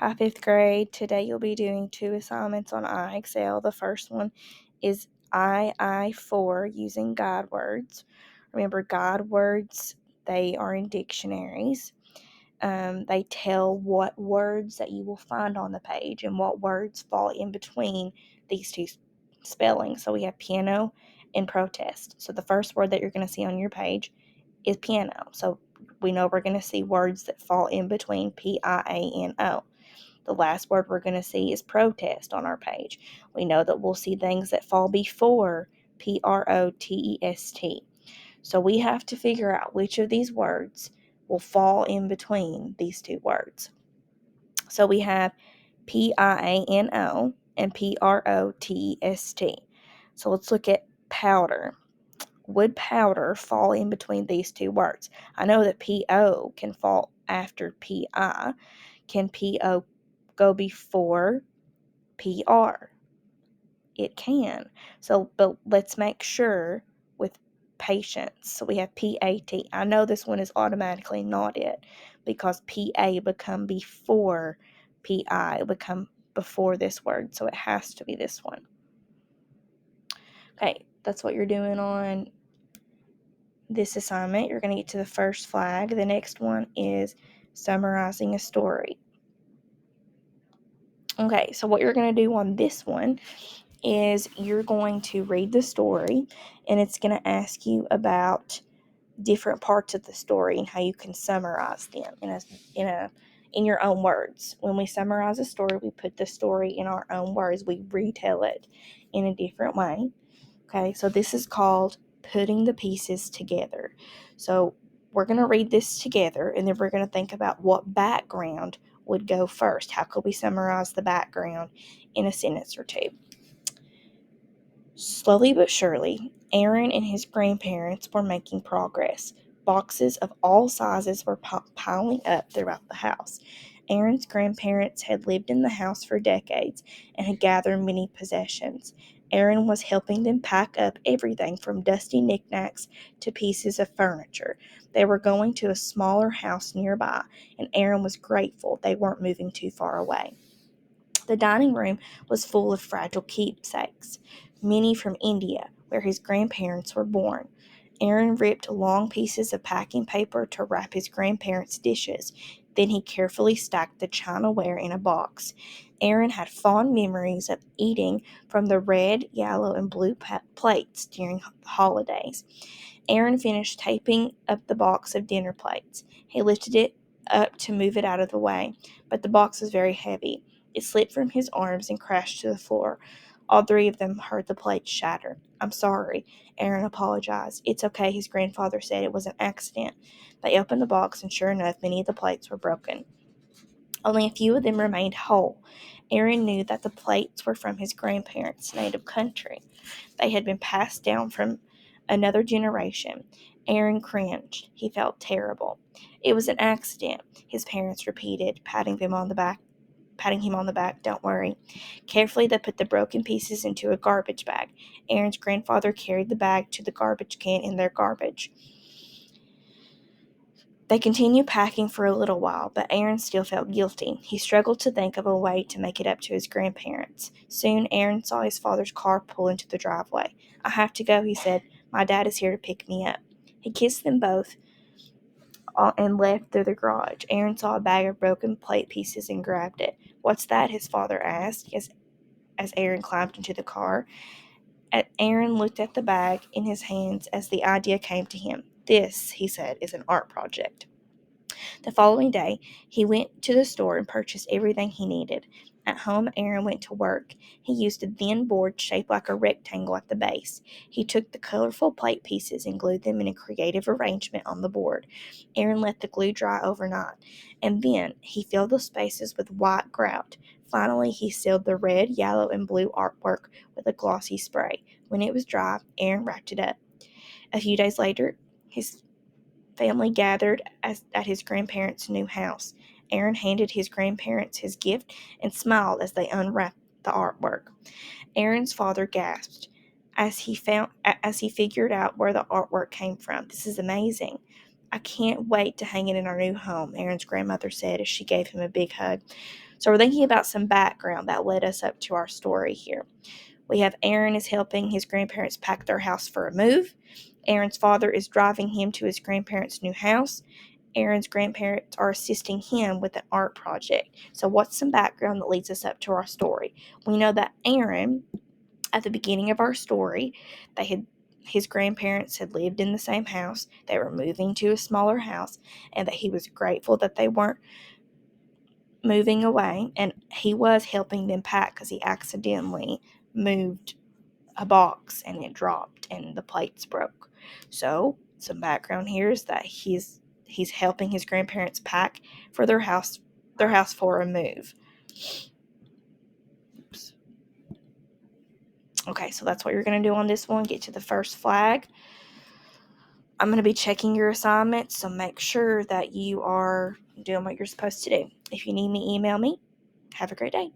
Hi, 5th grade. Today you'll be doing 2 assignments on iExcel. The first one is II4 using guide words. Remember, guide words, they are in dictionaries. They tell what words that you will find on the page and what words fall in between these two spellings. So we have piano and protest. So the first word that you're going to see on your page is piano. So we know we're going to see words that fall in between Piano. The last word we're going to see is protest on our page. We know that we'll see things that fall before protest. So we have to figure out which of these words will fall in between these two words. So we have piano and protest. So let's look at powder. Would powder fall in between these two words? I know that po can fall after pi. Can po go before PR? It can. So, but let's make sure with patience. So we have PAT. I know this one is automatically not it because PA become before PI, become before this word. So it has to be this one. Okay, that's what you're doing on this assignment. You're going to get to the first flag. The next one is summarizing a story. Okay, so what you're going to do on this one is you're going to read the story, and it's going to ask you about different parts of the story and how you can summarize them in your own words. When we summarize a story, we put the story in our own words. We retell it in a different way. Okay, so this is called putting the pieces together. So we're going to read this together, and then we're going to think about what background would go first. How could we summarize the background in a sentence or two? Slowly but surely, Aaron and his grandparents were making progress. Boxes of all sizes were piling up throughout the house. Aaron's grandparents had lived in the house for decades and had gathered many possessions. Aaron was helping them pack up everything from dusty knickknacks to pieces of furniture. They were going to a smaller house nearby, and Aaron was grateful they weren't moving too far away. The dining room was full of fragile keepsakes, many from India, where his grandparents were born. Aaron ripped long pieces of packing paper to wrap his grandparents' dishes. Then he carefully stacked the chinaware in a box. Aaron had fond memories of eating from the red, yellow, and blue plates during the holidays. Aaron finished taping up the box of dinner plates. He lifted it up to move it out of the way, but the box was very heavy. It slipped from his arms and crashed to the floor. All three of them heard the plates shatter. "I'm sorry," Aaron apologized. "It's okay," his grandfather said. "It was an accident." They opened the box, and sure enough, many of the plates were broken. Only a few of them remained whole. Aaron knew that the plates were from his grandparents' native country. They had been passed down from another generation. Aaron cringed. He felt terrible. "It was an accident," his parents repeated, patting him on the back. "Don't worry." Carefully, they put the broken pieces into a garbage bag. Aaron's grandfather carried the bag to the garbage can in their garbage. They continued packing for a little while, but Aaron still felt guilty. He struggled to think of a way to make it up to his grandparents. Soon, Aaron saw his father's car pull into the driveway. "I have to go," he said. "My dad is here to pick me up." He kissed them both and left through the garage. Aaron saw a bag of broken plate pieces and grabbed it. "What's that?" his father asked as Aaron climbed into the car. Aaron looked at the bag in his hands as the idea came to him. "This," he said, "is an art project." The following day, he went to the store and purchased everything he needed. At home, Aaron went to work. He used a thin board shaped like a rectangle at the base. He took the colorful plate pieces and glued them in a creative arrangement on the board. Aaron let the glue dry overnight, and then he filled the spaces with white grout. Finally, he sealed the red, yellow, and blue artwork with a glossy spray. When it was dry, Aaron wrapped it up. A few days later, his family gathered at his grandparents' new house. Aaron handed his grandparents his gift and smiled as they unwrapped the artwork. Aaron's father gasped as he figured out where the artwork came from. "This is amazing. I can't wait to hang it in our new home," Aaron's grandmother said as she gave him a big hug. So we're thinking about some background that led us up to our story here. We have Aaron is helping his grandparents pack their house for a move. Aaron's father is driving him to his grandparents' new house. Aaron's grandparents are assisting him with an art project. So what's some background that leads us up to our story? We know that Aaron, at the beginning of our story, his grandparents had lived in the same house. They were moving to a smaller house, and that he was grateful that they weren't moving away, and he was helping them pack because he accidentally moved a box and it dropped and the plates broke. So some background here is that he's helping his grandparents pack for their house for a move. Oops. Okay, so that's what you're going to do on this one. Get to the first flag. I'm going to be checking your assignments, so make sure that you are doing what you're supposed to do. If you need me, email me. Have a great day.